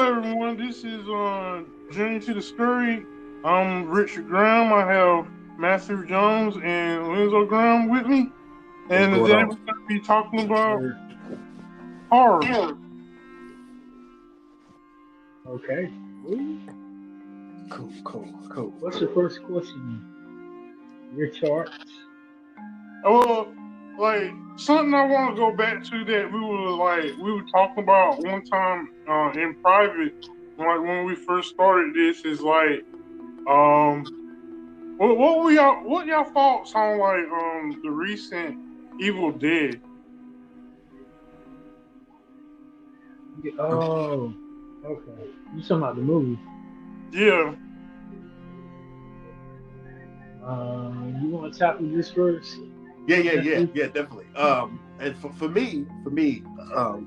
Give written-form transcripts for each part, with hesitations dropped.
everyone. This is Journey to the Scurry. I'm Richard Graham. I have Matthew Jones and Lorenzo Graham with me, What's and going today we're on? going to be talking about horror. Okay. Ooh. Cool. What's the first question? Your charts. Well, like something I want to go back to that we were talking about one time in private, like when we first started this, is like um what y'all thoughts on like the recent Evil Dead? Oh, okay. You talking about the movie? Yeah. You want to tackle this first? Yeah, definitely. And for me,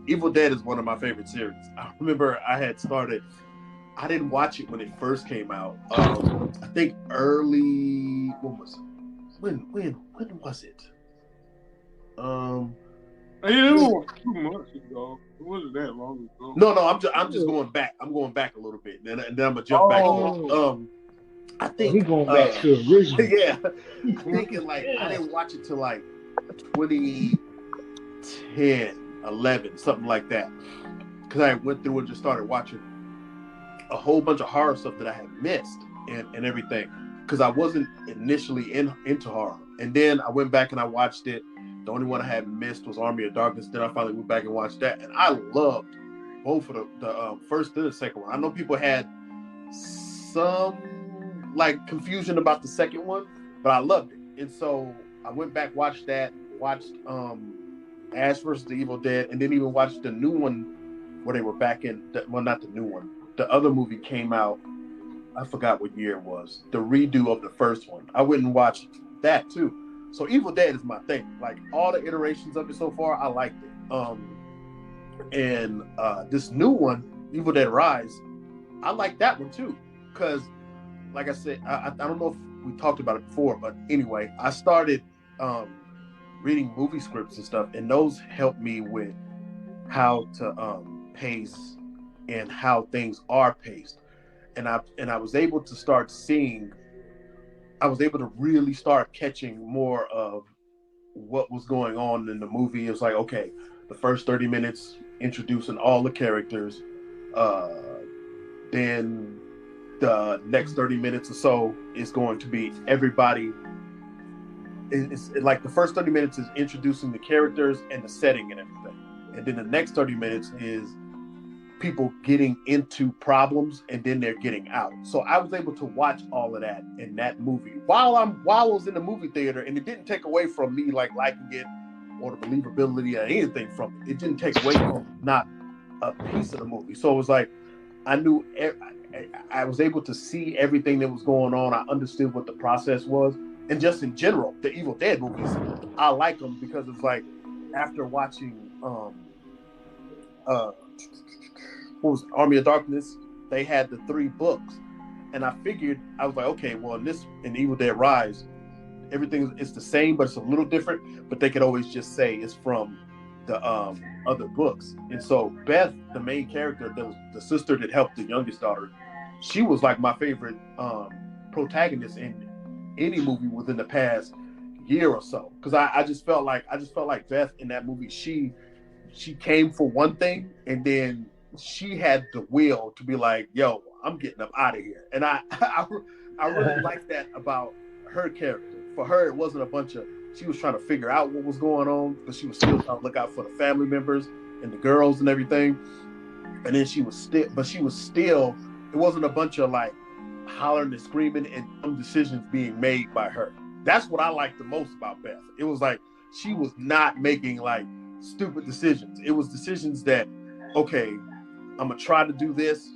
Evil Dead is one of my favorite series. I remember I had started. I didn't watch it when it first came out. I think early. When was it? When was it? Yeah, it was 2 months ago. It wasn't that long ago. No. I'm just going back. I'm going back a little bit, and then I'm gonna jump back. Oh, I he think going back to original. yeah. I'm thinking like I didn't watch it till like 2010, 11, something like that. Because I went through and just started watching a whole bunch of horror stuff that I had missed and everything. Because I wasn't initially into horror. And then I went back and I watched it. The only one I had missed was Army of Darkness. Then I finally went back and watched that. And I loved both of the first and the second one. I know people had some like confusion about the second one, but I loved it. And so I went back, watched Ash versus the Evil Dead, and then even watched the new one where they were back in well, not the new one. The other movie came out, I forgot what year it was. The redo of the first one. I went and watched that too. So Evil Dead is my thing. Like all the iterations of it so far, I liked it. And this new one, Evil Dead Rise, I like that one too. Because like I said, I don't know if we talked about it before, but anyway, I started reading movie scripts and stuff, and those helped me with how to pace and how things are paced. And I was able to start seeing, I was able to really start catching more of what was going on in the movie. It was like, okay, the first 30 minutes introducing all the characters, then the next 30 minutes or so is going to be everybody. It's like the first 30 minutes is introducing the characters and the setting and everything. And then the next 30 minutes is people getting into problems and then they're getting out. So I was able to watch all of that in that movie while I was in the movie theater, and it didn't take away from me like liking it or the believability or anything from it. It didn't take away from not a piece of the movie. So it was like I knew I was able to see everything that was going on. I understood what the process was. And just in general, the Evil Dead movies, I like them because it's like after watching what was it, Army of Darkness, they had the 3 books. And I figured, I was like, okay, well in Evil Dead Rise, everything is the same, but it's a little different. But they could always just say it's from the other books. And so Beth, the main character, that was the sister that helped the youngest daughter, she was like my favorite protagonist in any movie within the past year or so. Because I just felt like Beth in that movie, she came for one thing, and then she had the will to be like, yo, I'm getting up out of here. And I really like that about her character. For her, it wasn't a bunch of, she was trying to figure out what was going on, but she was still trying to look out for the family members and the girls and everything. And then she was still, it wasn't a bunch of like hollering and screaming and dumb decisions being made by her. That's what I liked the most about Beth. It was like, she was not making like stupid decisions. It was decisions that, okay, I'm gonna try to do this.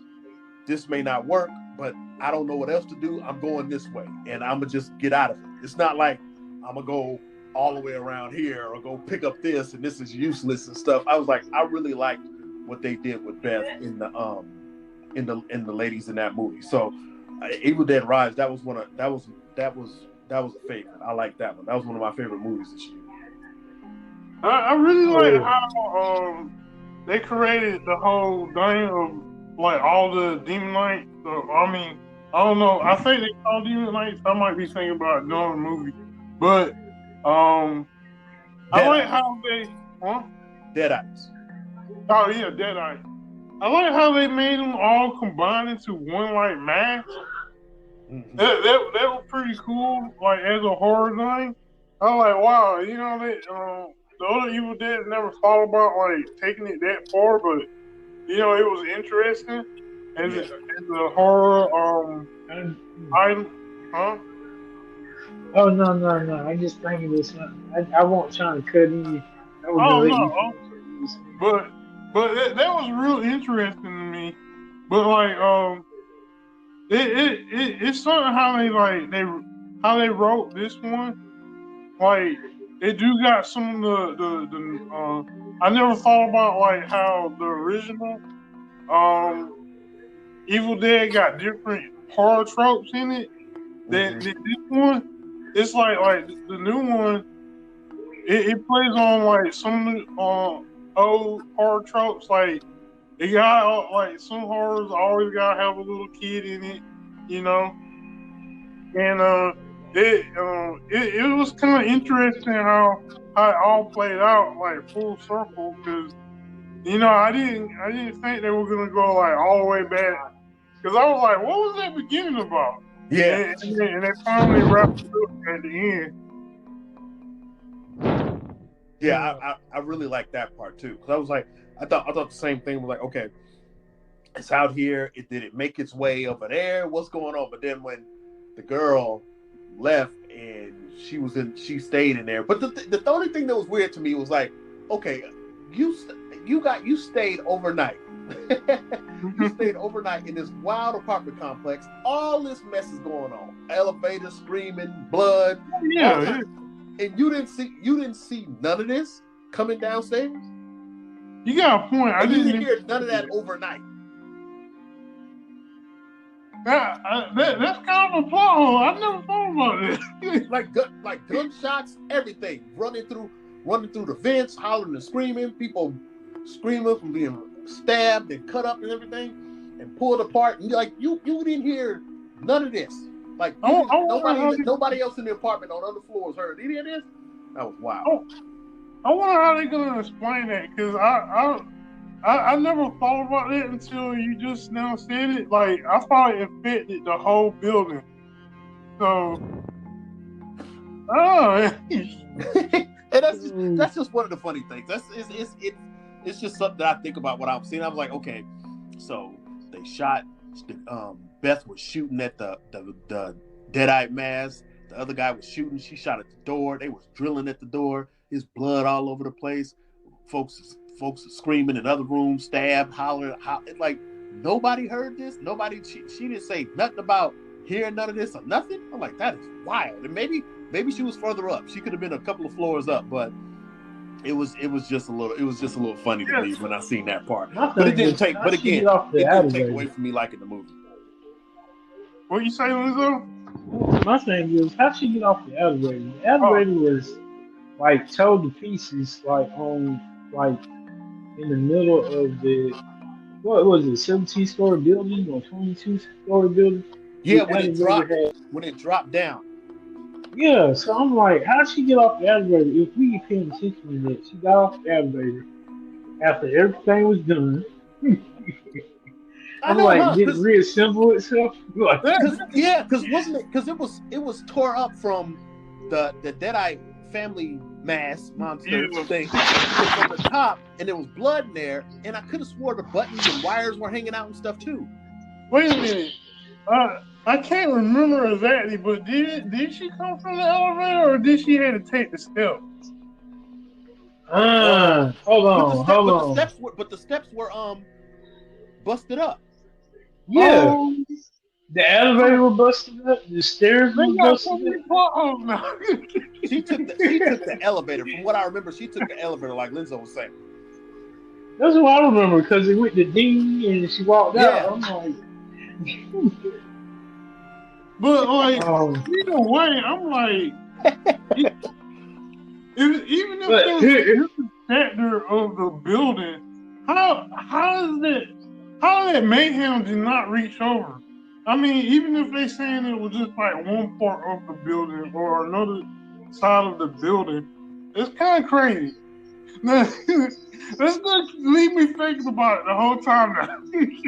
This may not work, but I don't know what else to do. I'm going this way, and I'm gonna just get out of it. It's not like I'm gonna go all the way around here or go pick up this and this is useless and stuff. I was like, I really liked what they did with Beth in the ladies in that movie. So, Evil Dead Rise, that was a favorite. I like that one. That was one of my favorite movies this year. I really like how they created the whole thing of like all the Demon Knights. So, I mean, I don't know. I think they call Demon Knights. I might be thinking about another movie, but I like how they. Huh? Deadites. Oh yeah, Deadeye. I like how they made them all combined into one like mask. Mm-hmm. That was pretty cool. Like as a horror thing, I was like, wow, you know that the other Evil Dead never thought about like taking it that far, but you know it was interesting as a horror item, huh? Oh no! I just thinking this. I won't try to cut in. I was gonna Oh let you no, finish. but that was real interesting to me. But like it's something how they wrote this one. Like they do got some of the I never thought about like how the original Evil Dead got different horror tropes in it. That this one, it's like the new one. It plays on like some old horror tropes. Like it got like some horrors always gotta have a little kid in it, you know. And it was kind of interesting how it all played out like full circle because you know I didn't think they were gonna go like all the way back because I was like, what was that beginning about? Yeah, and they finally wrapped it up at the end. Yeah, I really like that part too because I was like, I thought the same thing. Was like, okay, it's out here. Did it make its way over there? What's going on? But then when the girl left and she stayed in there. But the only thing that was weird to me was like, okay, you stayed overnight. You stayed overnight in this wild apartment complex. All this mess is going on. Elevators, screaming, blood. Yeah. And you didn't see none of this coming downstairs. You got a point. I didn't hear none of that overnight. That's kind of a plot hole. I never thought about it. like gunshots, everything running through the vents, hollering and screaming. People screaming from being stabbed and cut up and everything, and pulled apart. And you didn't hear none of this. Like nobody else in the apartment on other floors heard any of this. That was wild. I wonder how they're gonna explain that because I never thought about that until you just now said it. Like I thought it affected the whole building. So, and that's just one of the funny things. It's just something that I think about when I'm seeing. I was like, okay, so they shot. Beth was shooting at the dead-eyed mask. The other guy was shooting. She shot at the door. They was drilling at the door. There's blood all over the place. Folks screaming in other rooms, stabbed, hollering. Like nobody heard this. Nobody. She didn't say nothing about hearing none of this or nothing. I'm like, that is wild. And maybe she was further up. She could have been a couple of floors up, but it was just a little funny to me when I seen that part. But it didn't take. But again, it didn't take away from me liking the movie. What you say, Lizzo? My thing is, how'd she get off the elevator? The elevator was like towed to pieces, like in the middle of the, what was it, 17-story building or 22-story building? Yeah, when it dropped down. Yeah, so I'm like, how'd she get off the elevator? If we get paying attention to that, she got off the elevator after everything was done. I'm like, did it reassemble itself? Because wasn't it? Because it was tore up from the Deadeye family monster thing from the top, and there was blood in there, and I could have swore the buttons and wires were hanging out and stuff too. Wait a minute, I can't remember exactly, but did she come from the elevator or did she have to take the steps? Hold on. But the steps were busted up. Yeah. The elevator was busted up. The stairs were busted up. She took the elevator. From what I remember, she took the elevator like Linzo was saying. That's what I remember because it went to ding and she walked out. I'm like, but like either way, I'm like, even if there's a protector of the building, how how that mayhem did not reach over. I mean, even if they saying it was just like one part of the building or another side of the building, it's kind of crazy. That's gonna leave me thinking about it the whole time now.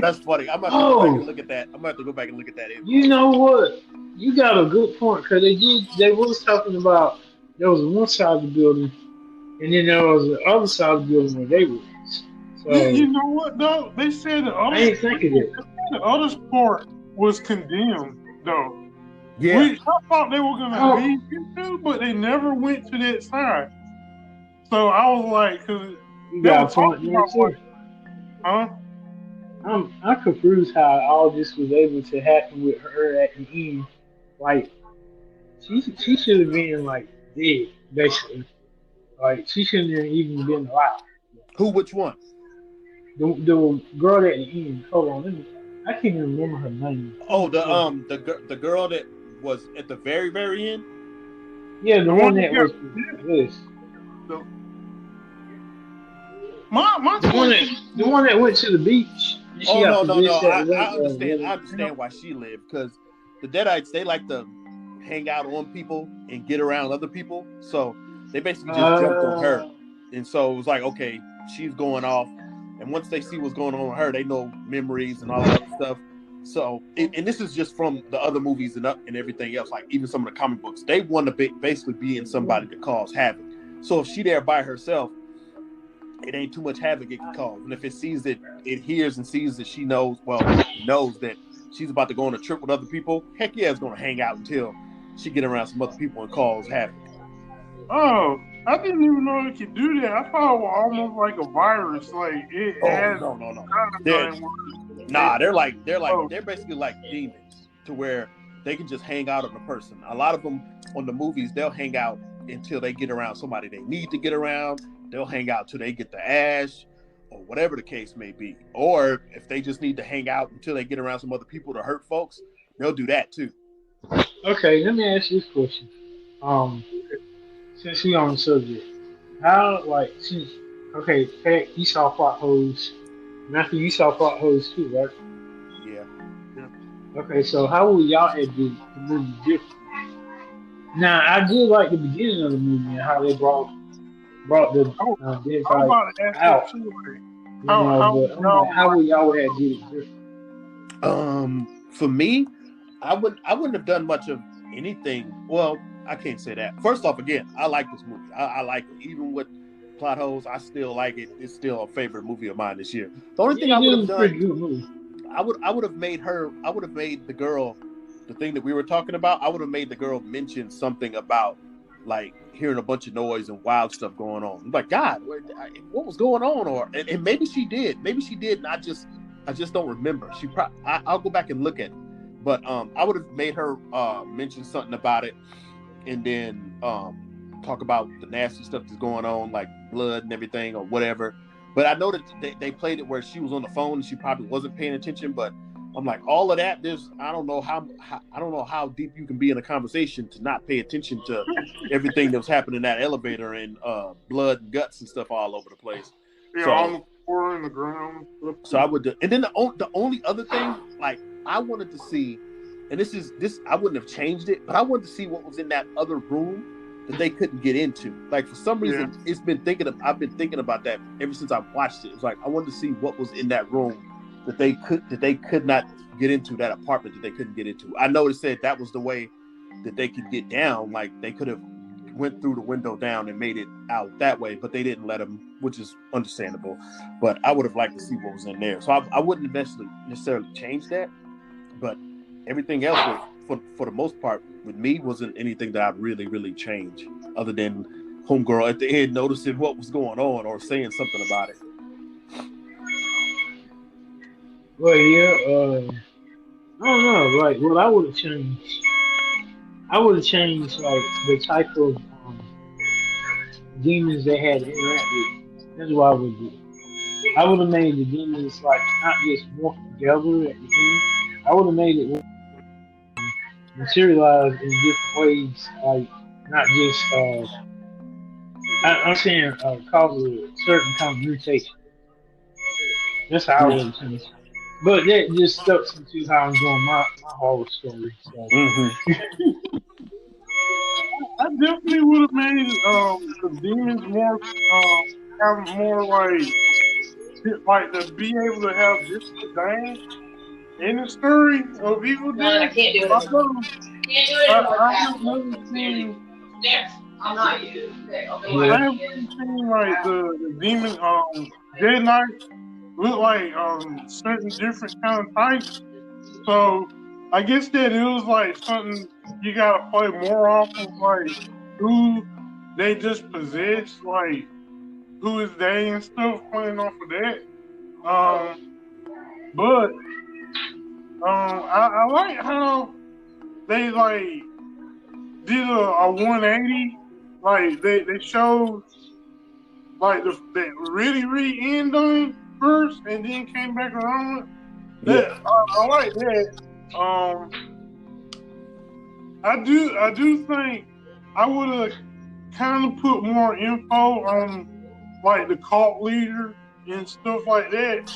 That's funny. I'm about to go back and look at that. I'm about to go back and look at that. You know what? You got a good point because they was talking about there was one side of the building and then there was the other side of the building where they was. So you know what though? They said the other. I ain't thinking it. The other part was condemned though. Yeah. I thought they were gonna leave into, but they never went to that side. So I was like, because you got a point there too. Huh? I'm confused how all this was able to happen with her at the end. Like she should have been like dead, basically. Like she shouldn't have even been alive. Who? Which one? The girl at the end. Hold on, I can't even remember her name. Oh, the girl that was at the very, very end. Yeah, the one that was this. The one that went to the beach. Oh no! I understand why she lived, because the Deadites, they like to hang out on people and get around other people, so they basically just jumped on her, and so it was like, okay, she's going off, and once they see what's going on with her, they know memories and all that stuff. So, and this is just from the other movies and everything else, like even some of the comic books, they want to basically be in somebody to cause havoc. So if she there by herself, it ain't too much havoc it can cause. And if it sees that, it hears and sees that she knows that she's about to go on a trip with other people, heck yeah, it's going to hang out until she get around some other people and cause havoc. Oh, I didn't even know it could do that. I thought it was almost like a virus. Like it has no. They're basically like demons, to where they can just hang out on a person. A lot of them on the movies, they'll hang out until they get around somebody they need to get around. They'll hang out till they get the ash, or whatever the case may be. Or if they just need to hang out until they get around some other people to hurt folks, they'll do that too. Okay, let me ask you this question. Since we on the subject, Pat, you saw plot holes. Matthew, you saw plot holes too, right? Yeah. Okay, so how would y'all edit the movie different? Now, I did like the beginning of the movie and how they brought the dead guy out. How would y'all have did it different? For me, I wouldn't have done much of anything. Well, I can't say that. First off, again, I like this movie. I like it. Even with plot holes, I still like it. It's still a favorite movie of mine this year. The only thing I would have done, I would have made the girl, the thing that we were talking about, I would have made the girl mention something about like hearing a bunch of noise and wild stuff going on. I'm like, God, what was going on? Or and maybe she did, and I just don't remember. I'll go back and look at it, but I would have made her mention something about it, and then talk about the nasty stuff that's going on, like blood and everything or whatever. But I know that they played it where she was on the phone and she probably wasn't paying attention, but I'm like, all of that, I don't know how deep you can be in a conversation to not pay attention to everything that was happening in that elevator, and blood and guts and stuff all over the place. Yeah, on the floor and the ground. So I would, and then the only other thing, like, I wanted to see, and this I wouldn't have changed it, but I wanted to see what was in that other room that they couldn't get into. Like, for some reason, I've been thinking about that ever since I watched it. It's like I wanted to see what was in that room that they could not get into, that apartment that they couldn't get into. I know it said that was the way that they could get down. Like, they could have went through the window down and made it out that way, but they didn't let them, which is understandable. But I would have liked to see what was in there. So I wouldn't necessarily change that. But everything else, for the most part, with me, wasn't anything that I'd really, really change, other than homegirl at the end noticing what was going on or saying something about it. Well, yeah, I don't know. Like, what I would have changed, like the type of demons they had to interact with. That's what I would do. I would have made the demons like not just walk together at the end. I would have made it materialize in different ways, like not just. I'm saying cause a certain kind of mutation. That's how I would have changed. But that just stuck into how I'm doing my horror story. So I definitely would have made the demons more have more like to be able to have different names in the story of Evil No, I Dead. can't do it I anymore. know Can't do it anymore. I have never seen There. I'm not you. Okay, I yeah, have never seen like the demon Dead Knight look like certain different kind of types. So I guess that it was like something you gotta play more off of like who they just possess, like who is they and stuff, playing off of that. But I like how they like did a 180, like they showed like the really ending first and then came back around. That I like that. I do think I would have kind of put more info on like the cult leader and stuff like that.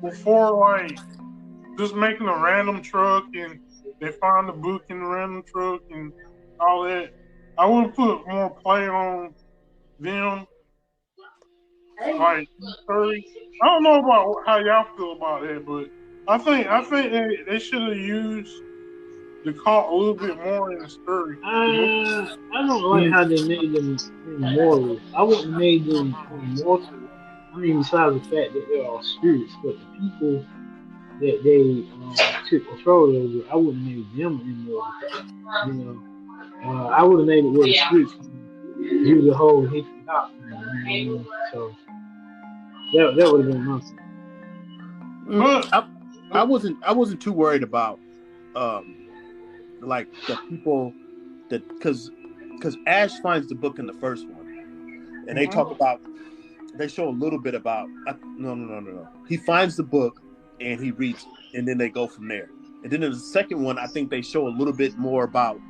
Before like just making a random truck and they find the book in the random truck and all that. I would have put more play on them, like 30. I don't know about how y'all feel about that, but I think they should have used the cult a little bit more in the story. I don't like how they made them immortal. I wouldn't have made them immortal. I mean, besides the fact that they're all spirits, but the people that they took control over, I wouldn't have made them immortal. You know, I would have made it where the spirits do the whole history doctrine. You know? So that would have been nothing. I wasn't too worried about like the people that because Ash finds the book in the first one, and they talk about they show a little bit about no. He finds the book and he reads it, and then they go from there. And then in the second one, I think they show a little bit more about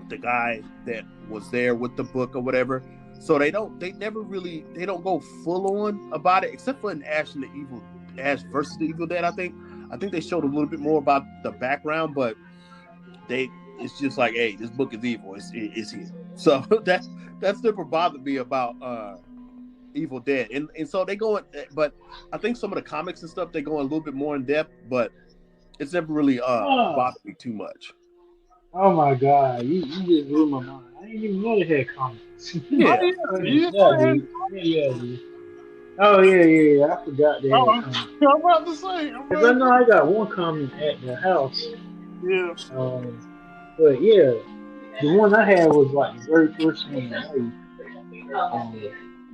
the guy that was there with the book or whatever. So they don't go full on about it, except for in Ash versus the Evil Dead. I think they showed a little bit more about the background, but it's just like, hey, this book is evil. It's here. So that's never bothered me about Evil Dead. And so they go, but I think some of the comics and stuff, they go a little bit more in depth, but it's never really bothered me too much. Oh my God, you just blew my mind. I didn't even know they had comics. Yeah. Dude. Oh yeah. I forgot that. I'm about to say. Cause I know I got one comic at the house. Yeah. But yeah, the one I had was like the very first one I made.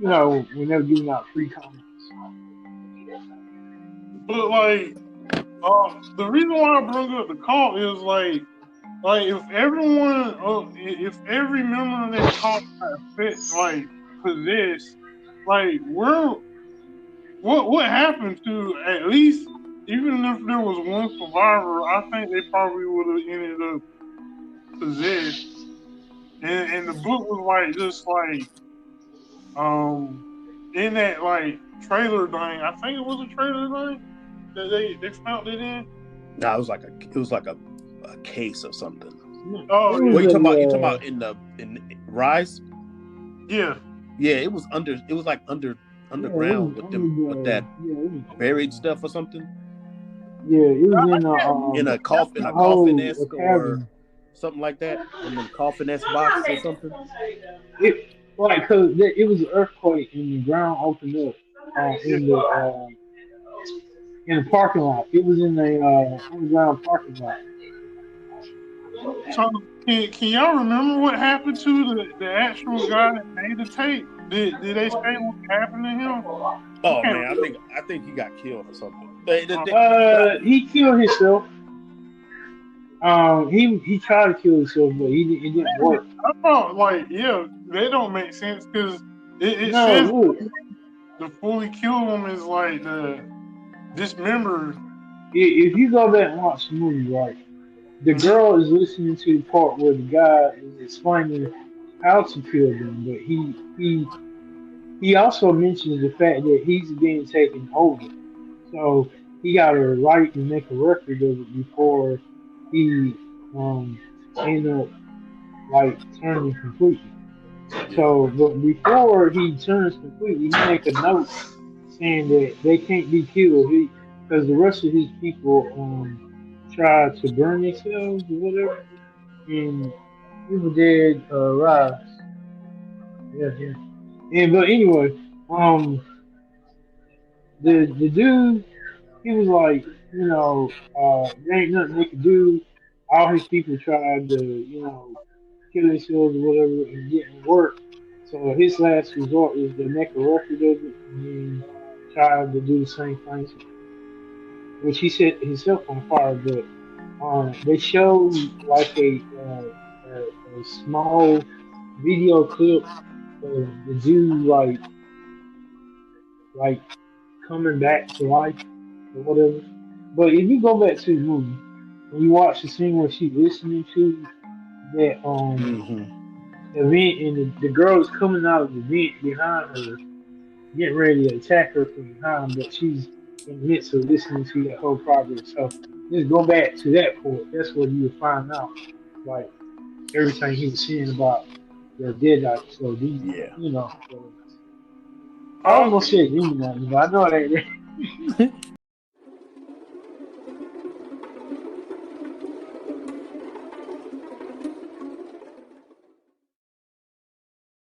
You know, when they were giving out free comics. But like, the reason why I brought up the cult is like if everyone, if every member of that cult got possessed, like what happened to at least, even if there was one survivor, I think they probably would have ended up possessed. And the book was like just like in that like trailer thing. I think it was a trailer thing that they found it in. Nah, it was like a case or something. Oh, what you talking about in Rise? Yeah. Yeah, it was like underground with that buried stuff or something. Yeah, it was in a coffin-esque or something like that, in a coffin-esque box or something. Cause it was an earthquake and the ground opened up in the parking lot. It was in the underground parking lot. So can y'all remember what happened to the actual guy that made the tape? Did they say what happened to him? Oh man, I think he got killed or something. He killed himself. He tried to kill himself, but it didn't work. I thought they don't make sense because it says to fully kill him is like the dismembered. If you go back and watch the movie, right, the girl is listening to the part where the guy is explaining how to kill them, but he also mentions the fact that he's being taken over. So he got to write and make a record of it before he ended up like turning completely. So, but before he turns completely, he make a note saying that they can't be killed. Because the rest of these people try to burn themselves or whatever, and Evil Dead rise. Yeah, yeah. And but anyway, um, the dude, he was like, there ain't nothing they could do. All his people tried to, kill themselves or whatever, and didn't work. So his last resort was to make a record of it and then try to do the same thing, which he set himself on fire. But they showed like a small video clip of the dude like coming back to life or whatever. But if you go back to the movie and you watch the scene where she's listening to that Mm-hmm. event and the girl is coming out of the vent behind her, getting ready to attack her from behind, but she's in the midst of listening to that whole progress. So just go back to that point. That's where you will find out like everything he was saying about the Deadite. So these, Yeah. I almost said Illuminati, but I know it ain't.